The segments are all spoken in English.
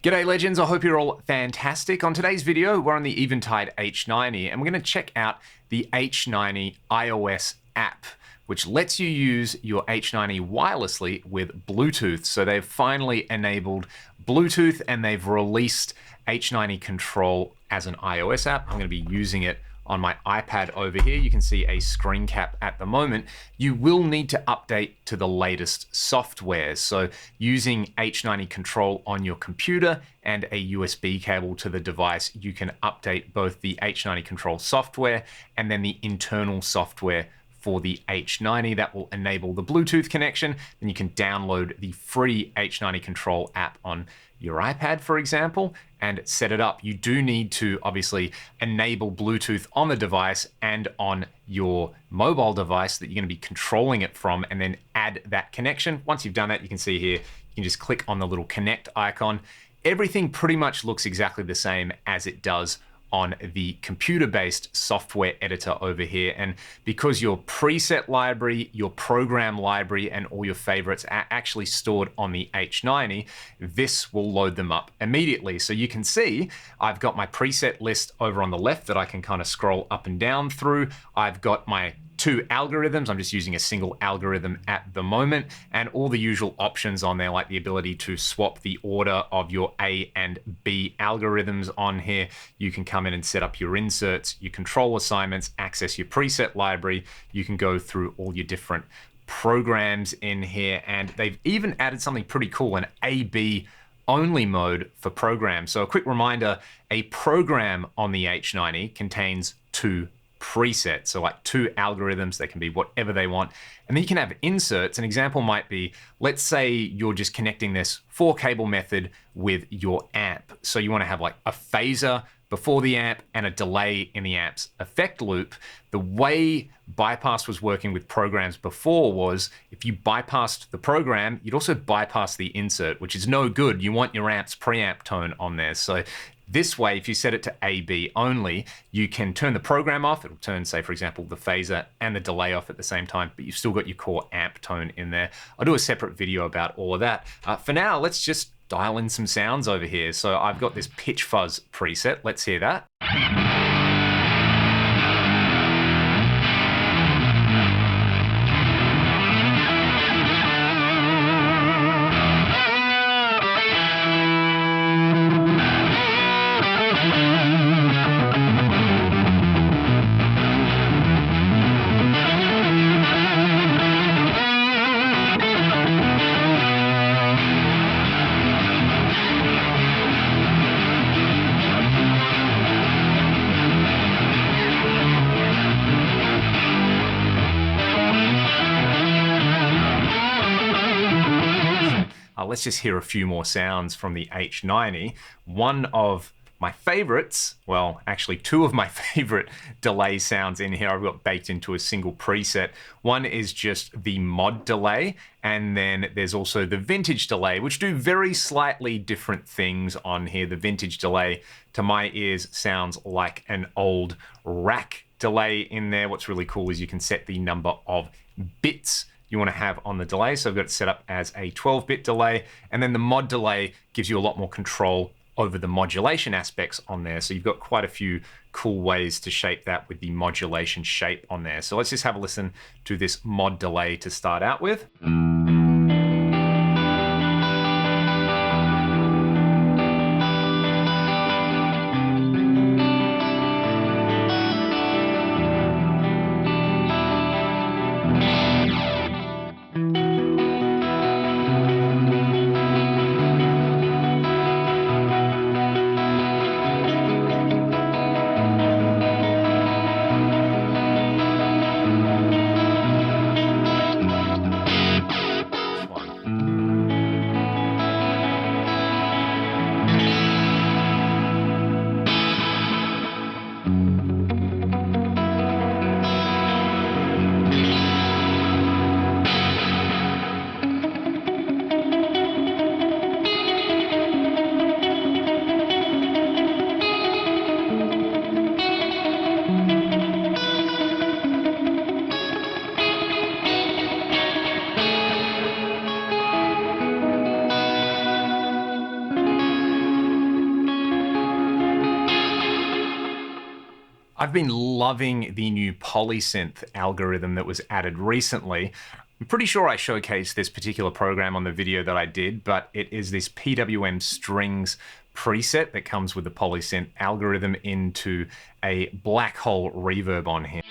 G'day legends, I hope you're all fantastic. On today's video, we're on the Eventide H90 and we're going to check out the H90 iOS app, which lets you use your H90 wirelessly with Bluetooth. So they've finally enabled Bluetooth and they've released H90 Control as an iOS app. I'm going to be using it on my iPad over here. You can see a screen cap at the moment. You will need to update to the latest software. So using H90 Control on your computer and a USB cable to the device, you can update both the H90 Control software and then the internal software for the H90 that will enable the Bluetooth connection. Then you can download the free H90 Control app on your iPad, for example, and set it up. You do need to obviously enable Bluetooth on the device and on your mobile device that you're going to be controlling it from, and then add that connection. Once you've done that, you can see here, you can just click on the little connect icon. Everything pretty much looks exactly the same as it does on the computer-based software editor over here. And because your preset library, your program library, and all your favorites are actually stored on the H90, this will load them up immediately. So you can see I've got my preset list over on the left that I can kind of scroll up and down through. I've got my two algorithms. I'm just using a single algorithm at the moment, and all the usual options on there, like the ability to swap the order of your A and B algorithms on here. You can come in and set up your inserts, your control assignments, access your preset library. You can go through all your different programs in here, and they've even added something pretty cool, an A/B only mode for programs. So a quick reminder, a program on the H90 contains two presets, so like two algorithms. They can be whatever they want, and then you can have inserts. An example might be, let's say you're just connecting this 4-cable method with your amp, so you want to have like a phaser before the amp and a delay in the amp's effect loop. The way bypass was working with programs before was, if you bypassed the program, you'd also bypass the insert, which is no good. You want your amp's preamp tone on there. So this way, if you set it to A/B only, you can turn the program off. It'll turn, say, for example, the phaser and the delay off at the same time, but you've still got your core amp tone in there. I'll do a separate video about all of that. For now, let's just dial in some sounds over here. So I've got this pitch fuzz preset. Let's hear that. Let's just hear a few more sounds from the H90. One of my favorites, well, actually two of my favorite delay sounds in here I've got baked into a single preset. One is just the mod delay, and then there's also the vintage delay, which do very slightly different things on here. The vintage delay, to my ears, sounds like an old rack delay in there. What's really cool is you can set the number of bits you want to have on the delay. So I've got it set up as a 12-bit delay, and then the mod delay gives you a lot more control over the modulation aspects on there. So you've got quite a few cool ways to shape that with the modulation shape on there. So let's just have a listen to this mod delay to start out with. I've been loving the new Polysynth algorithm that was added recently. I'm pretty sure I showcased this particular program on the video that I did, but it is this PWM strings preset that comes with the Polysynth algorithm into a black hole reverb on here.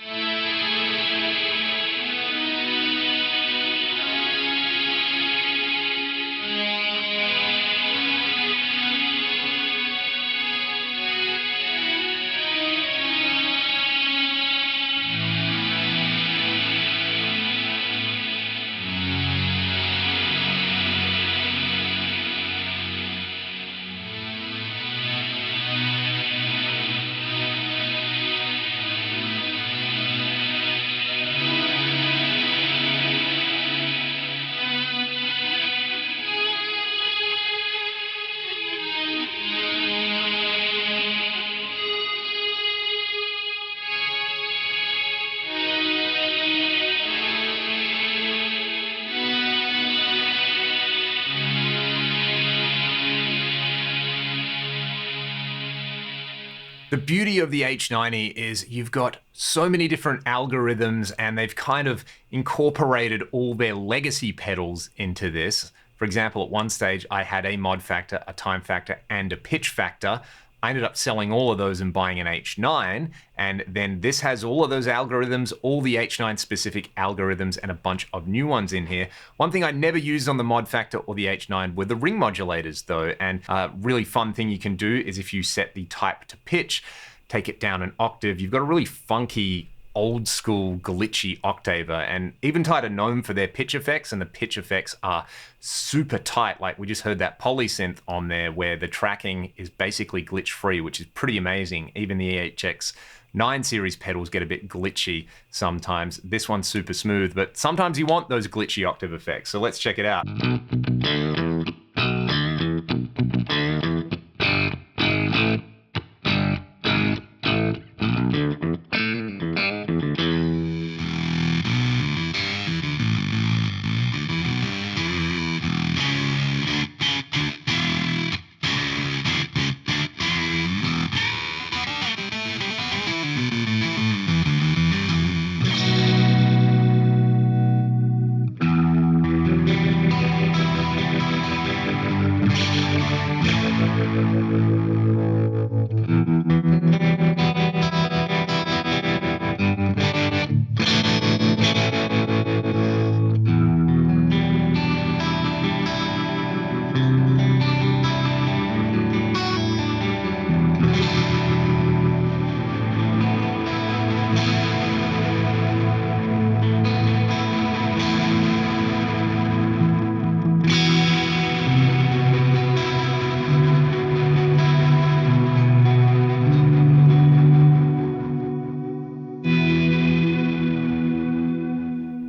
The beauty of the H90 is you've got so many different algorithms and they've kind of incorporated all their legacy pedals into this. For example, at one stage I had a mod factor, a time factor, and a pitch factor. I ended up selling all of those and buying an H9, and then this has all of those algorithms, all the H9 specific algorithms, and a bunch of new ones in here. One thing I never used on the mod factor or the H9 were the ring modulators though, and a really fun thing you can do is if you set the type to pitch, take it down an octave, you've got a really funky old school glitchy octaver, and Eventide are known for their pitch effects, and the pitch effects are super tight. Like we just heard that polysynth on there where the tracking is basically glitch free, which is pretty amazing. Even the HX9 series pedals get a bit glitchy sometimes. This one's super smooth, but sometimes you want those glitchy octave effects. So let's check it out.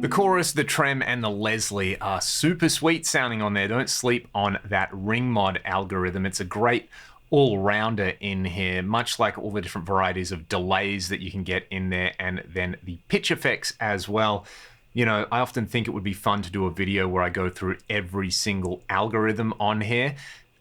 The chorus, the trem, and the Leslie are super sweet sounding on there. Don't sleep on that ring mod algorithm. It's a great all-rounder in here, much like all the different varieties of delays that you can get in there, and then the pitch effects as well. You know, I often think it would be fun to do a video where I go through every single algorithm on here.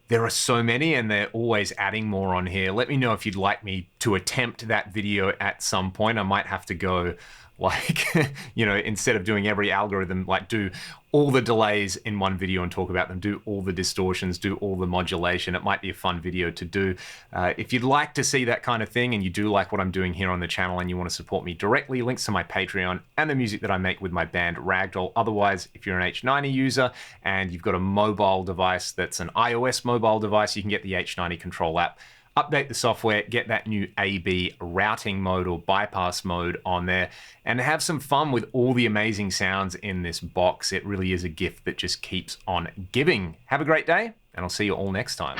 There are so many and they're always adding more on here. Let me know if you'd like me to attempt that video at some point. I might have to go like, you know, instead of doing every algorithm, like do all the delays in one video and talk about them, do all the distortions, do all the modulation. It might be a fun video to do. If you'd like to see that kind of thing and you do like what I'm doing here on the channel and you want to support me directly, links to my Patreon and the music that I make with my band Ragdoll. Otherwise, if you're an H90 user and you've got a mobile device that's an iOS mobile device, you can get the H90 Control app. Update the software, get that new AB routing mode or bypass mode on there, and have some fun with all the amazing sounds in this box. It really is a gift that just keeps on giving. Have a great day, and I'll see you all next time.